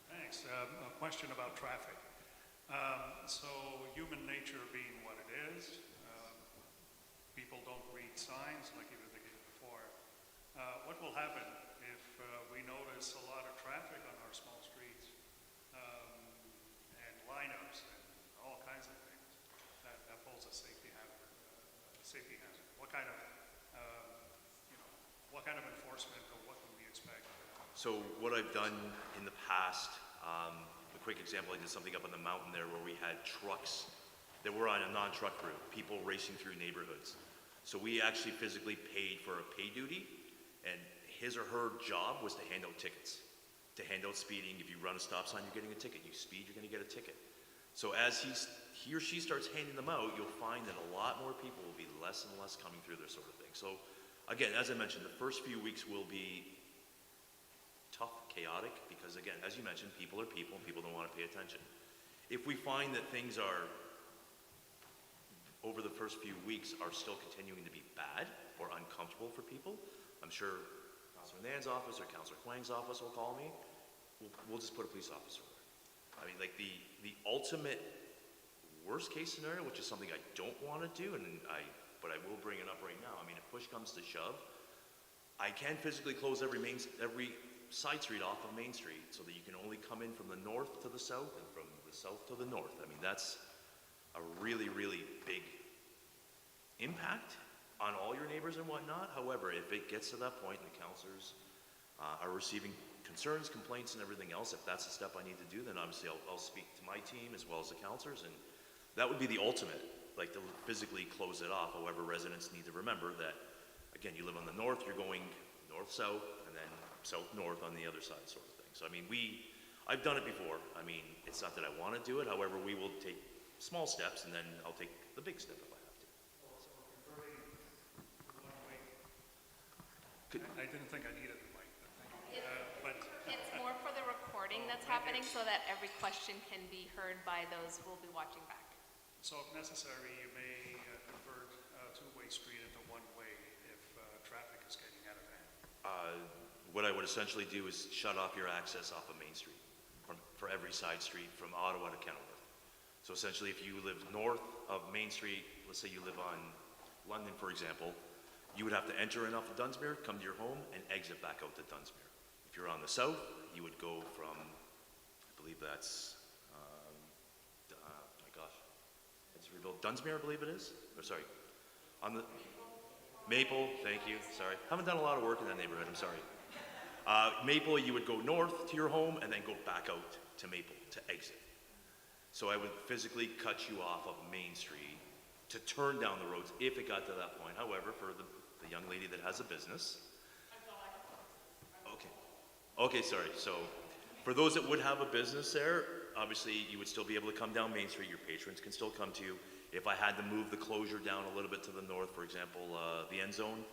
Thanks. A question about traffic. So human nature being what it is, people don't read signs like you did before. What will happen if we notice a lot of traffic on our small streets and lineups and all kinds of things that pose a safety hazard? What kind of, what kind of enforcement or what can we expect? So what I've done in the past, a quick example, I did something up on the mountain there where we had trucks that were on a non-truck route, people racing through neighborhoods. So we actually physically paid for a pay duty, and his or her job was to hand out tickets, to hand out speeding. If you run a stop sign, you're getting a ticket. You speed, you're gonna get a ticket. So as he or she starts handing them out, you'll find that a lot more people will be less and less coming through this sort of thing. So again, as I mentioned, the first few weeks will be tough, chaotic, because again, as you mentioned, people are people and people don't want to pay attention. If we find that things are, over the first few weeks, are still continuing to be bad or uncomfortable for people, I'm sure Councillor Nan's office or Councillor Huang's office will call me. We'll just put a police officer there. I mean, like the ultimate worst case scenario, which is something I don't want to do, but I will bring it up right now. I mean, if push comes to shove, I can physically close every side street off of Main Street so that you can only come in from the north to the south and from the south to the north. I mean, that's a really, really big impact on all your neighbors and whatnot. However, if it gets to that point and the councillors are receiving concerns, complaints, and everything else, if that's the step I need to do, then obviously I'll speak to my team as well as the councillors, and that would be the ultimate, like to physically close it off. However, residents need to remember that, again, you live on the north, you're going north-south, and then south-north on the other side sort of thing. So, I mean, I've done it before. I mean, it's not that I want to do it. However, we will take small steps, and then I'll take the big step if I have to. I didn't think I needed the mic, but thank you. It's more for the recording that's happening so that every question can be heard by those who will be watching back. So if necessary, you may convert a two-way street into one-way if traffic is getting out of hand. What I would essentially do is shut off your access off of Main Street for every side street from Ottawa to Kenilworth. So essentially, if you live north of Main Street, let's say you live on London, for example, you would have to enter in off of Dunsmuir, come to your home, and exit back out to Dunsmuir. If you're on the south, you would go from, I believe that's, my gosh, it's rebuilt Dunsmuir, I believe it is. Or sorry, on the Maple. Thank you. Sorry, haven't done a lot of work in that neighborhood. I'm sorry. Maple, you would go north to your home and then go back out to Maple to exit. So I would physically cut you off of Main Street to turn down the roads if it got to that point. However, for the young lady that has a business. Okay, sorry. So for those that would have a business there, obviously you would still be able to come down Main Street. Your patrons can still come to you. If I had to move the closure down a little bit to the north, for example, the end zone,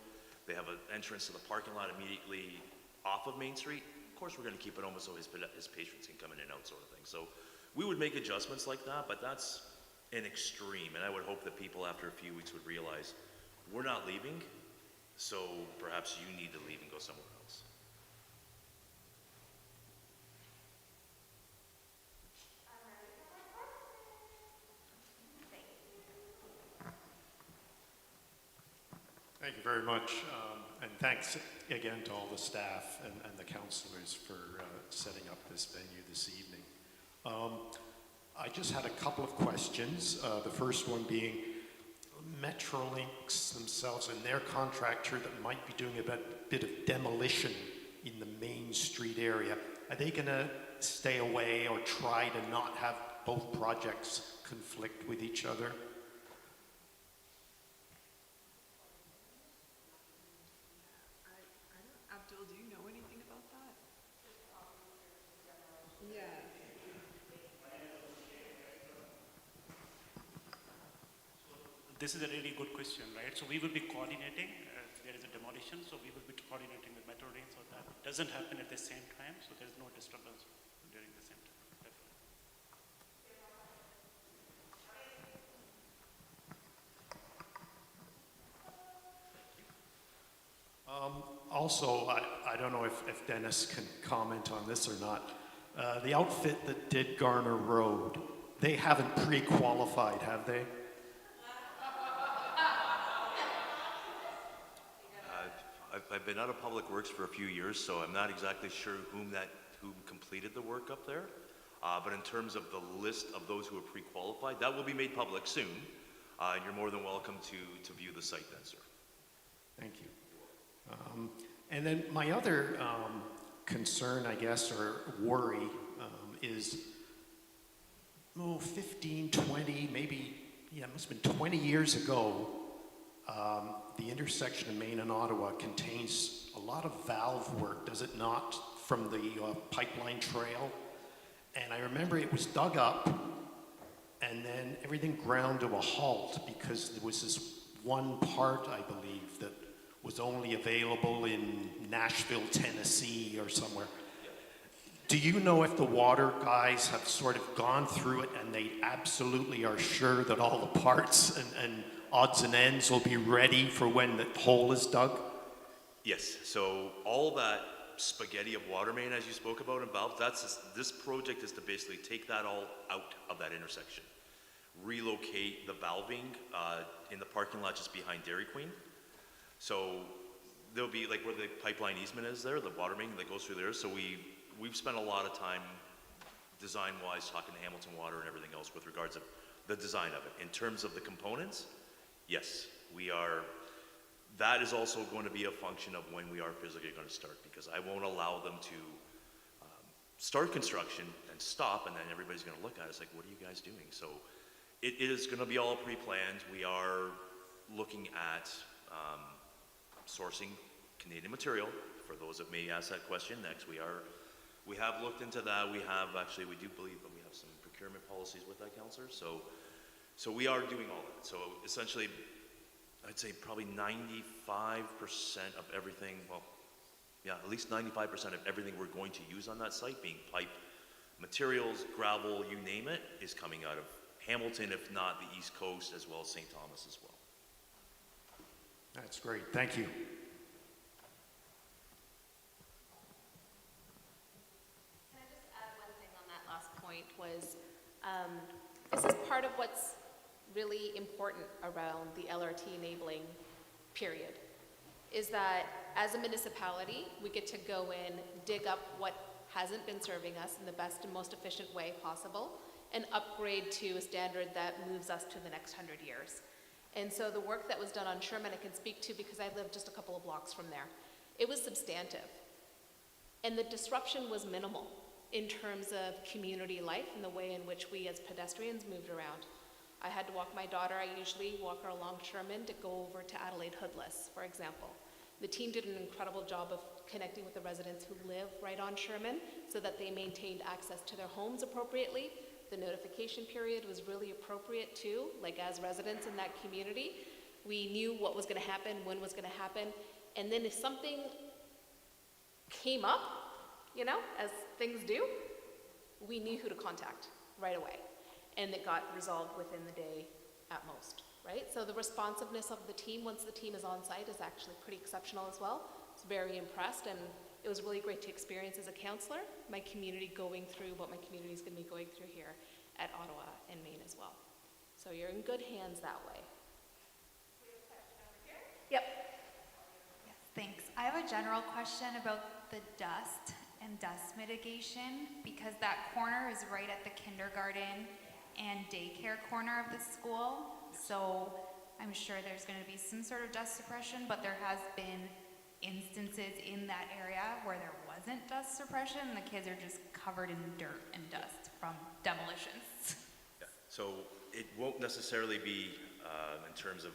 they have an entrance to the parking lot immediately off of Main Street. Of course, we're going to keep it open so his patrons can come in and out, sort of thing. So we would make adjustments like that, but that's an extreme. And I would hope that people after a few weeks would realize we're not leaving, so perhaps you need to leave and go somewhere else. Thank you very much, and thanks again to all the staff and the councillors for setting up this venue this evening. I just had a couple of questions. The first one being Metrolinx themselves and their contractor that might be doing a bit of demolition in the Main Street area. Are they going to stay away or try to not have both projects conflict with each other? Abdul, do you know anything about that? Yeah. This is a really good question, right? So we will be coordinating, if there is a demolition, so we will be coordinating with Metrolinx so that doesn't happen at the same time, so there's no disturbance during the same time. Also, I don't know if Dennis can comment on this or not. The outfit that did Garner Road, they haven't pre-qualified, have they? I've been out of Public Works for a few years, so I'm not exactly sure who completed the work up there. But in terms of the list of those who are pre-qualified, that will be made public soon. And you're more than welcome to view the site then, sir. Thank you. And then my other concern, I guess, or worry is, 15, 20, maybe, yeah, it must have been 20 years ago, the intersection of Main and Ottawa contains a lot of valve work, does it not, from the pipeline trail? And I remember it was dug up, and then everything ground to a halt because there was this one part, I believe, that was only available in Nashville, Tennessee, or somewhere. Do you know if the water guys have sort of gone through it and they absolutely are sure that all the parts and odds and ends will be ready for when the hole is dug? Yes, so all that spaghetti of water main, as you spoke about, and valves, this project is to basically take that all out of that intersection, relocate the valving in the parking lot just behind Dairy Queen. So there'll be, like where the pipeline easement is there, the water main that goes through there. So we've spent a lot of time design-wise talking to Hamilton Water and everything else with regards to the design of it. In terms of the components, yes, that is also going to be a function of when we are physically going to start, because I won't allow them to start construction and stop, and then everybody's going to look at us like, what are you guys doing? So it is going to be all pre-planned. We are looking at sourcing Canadian material, for those that may ask that question next. We have looked into that. We do believe that we have some procurement policies with that, Councillor. So we are doing all that. So essentially, I'd say probably 95% of everything, well, yeah, at least 95% of everything we're going to use on that site, being pipe, materials, gravel, you name it, is coming out of Hamilton, if not the East Coast, as well as St. Thomas as well. That's great. Thank you. Can I just add one thing on that last point was, this is part of what's really important around the LRT enabling period, is that as a municipality, we get to go in, dig up what hasn't been serving us in the best and most efficient way possible, and upgrade to a standard that moves us to the next 100 years. And so the work that was done on Sherman, I can speak to because I live just a couple of blocks from there. It was substantive. And the disruption was minimal in terms of community life and the way in which we as pedestrians moved around. I had to walk my daughter. I usually walk her along Sherman to go over to Adelaide Hoodless, for example. The team did an incredible job of connecting with the residents who live right on Sherman so that they maintained access to their homes appropriately. The notification period was really appropriate too, like as residents in that community. We knew what was gonna happen, when was gonna happen, and then if something came up, you know, as things do, we knew who to contact right away. And it got resolved within the day at most, right? So the responsiveness of the team, once the team is on site, is actually pretty exceptional as well. I was very impressed, and it was really great to experience as a councillor, my community going through what my community is going to be going through here at Ottawa and Maine as well. So you're in good hands that way. We have a question over here. Yep. Yes, thanks. I have a general question about the dust and dust mitigation, because that corner is right at the kindergarten and daycare corner of the school. So I'm sure there's going to be some sort of dust suppression, but there has been instances in that area where there wasn't dust suppression and the kids are just covered in dirt and dust from demolitions. Yeah. So it won't necessarily be in terms of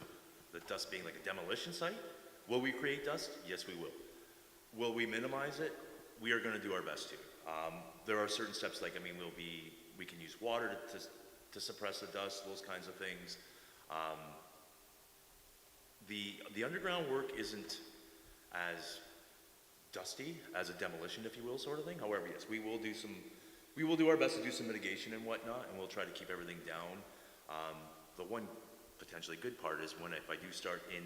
the dust being like a demolition site. Will we create dust? Yes, we will. Will we minimize it? We are going to do our best to. There are certain steps, like, we can use water to suppress the dust, those kinds of things. The underground work isn't as dusty as a demolition, if you will, sort of thing. However, yes, we will do our best to do some mitigation and whatnot, and we'll try to keep everything down. The one potentially good part is if I do start in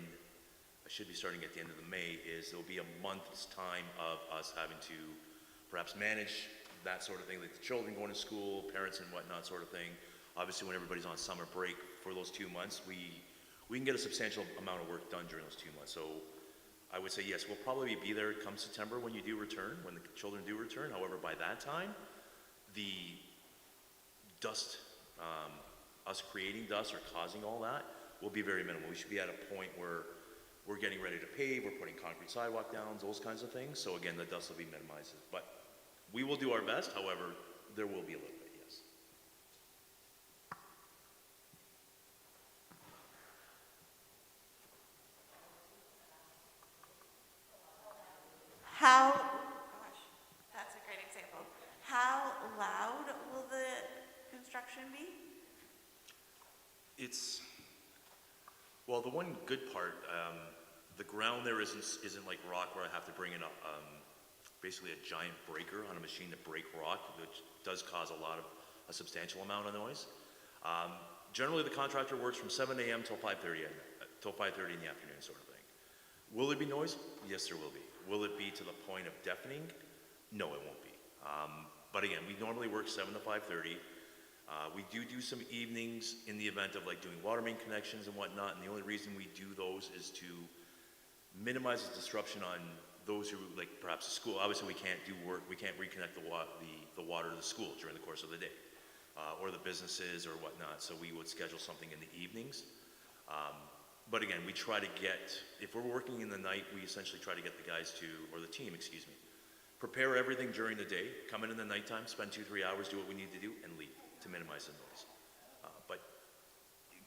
a should be starting at the end of the May, is there'll be a month's time of us having to perhaps manage that sort of thing, like the children going to school, parents and whatnot sort of thing. Obviously, when everybody's on summer break for those 2 months, we can get a substantial amount of work done during those 2 months. So I would say yes, we'll probably be there come September when you do return, when the children do return. However, by that time, the dust, us creating dust or causing all that will be very minimal. We should be at a point where we're getting ready to pave, we're putting concrete sidewalk downs, those kinds of things. So again, the dust will be minimized. But we will do our best. However, there will be a little bit, yes. How, gosh, that's a great example. How loud will the construction be? It's, well, the one good part, the ground there isn't like rock where I have to bring in basically a giant breaker on a machine to break rock, which does cause a substantial amount of noise. Generally, the contractor works from 7 a.m. till 5:30 in the afternoon, sort of thing. Will there be noise? Yes, there will be. Will it be to the point of deafening? No, it won't be. But again, we normally work 7 to 5:30. We do some evenings in the event of like doing water main connections and whatnot, and the only reason we do those is to minimize the disruption on those who, like perhaps the school. Obviously, we can't reconnect the water to the school during the course of the day, or the businesses or whatnot, so we would schedule something in the evenings. But again, we try to get, if we're working in the night, we essentially try to get the guys to, or the team, excuse me, prepare everything during the day, come in the nighttime, spend 2-3 hours, do what we need to do, and leave to minimize the noise. But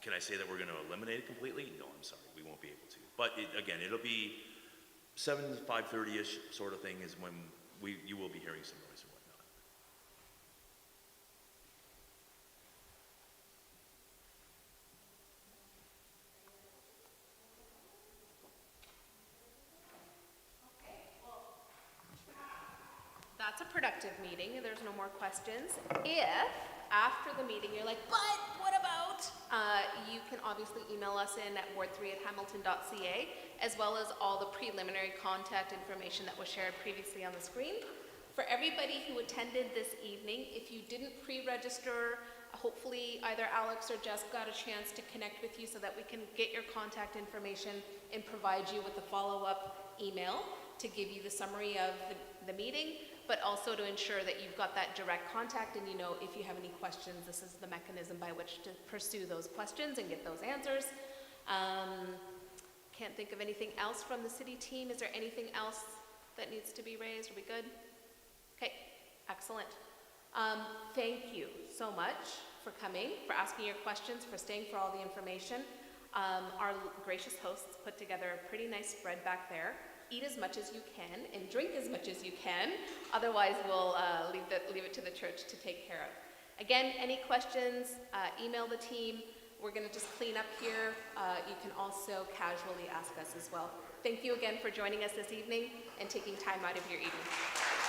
can I say that we're going to eliminate it completely? No, I'm sorry, we won't be able to. But again, it'll be 7 to 5:30-ish sort of thing is when you will be hearing some noise and whatnot. That's a productive meeting, there's no more questions. If, after the meeting, you're like, but what about? You can obviously email us in at ward3@hamilton.ca, as well as all the preliminary contact information that was shared previously on the screen. For everybody who attended this evening, if you didn't pre-register, hopefully either Alex or Jess got a chance to connect with you so that we can get your contact information and provide you with a follow-up email to give you the summary of the meeting, but also to ensure that you've got that direct contact and you know if you have any questions, this is the mechanism by which to pursue those questions and get those answers. Can't think of anything else from the city team. Is there anything else that needs to be raised? Are we good? Okay, excellent. Thank you so much for coming, for asking your questions, for staying for all the information. Our gracious hosts put together a pretty nice spread back there. Eat as much as you can and drink as much as you can. Otherwise, we'll leave it to the church to take care of. Again, any questions, email the team. We're going to just clean up here. You can also casually ask us as well. Thank you again for joining us this evening and taking time out of your evening.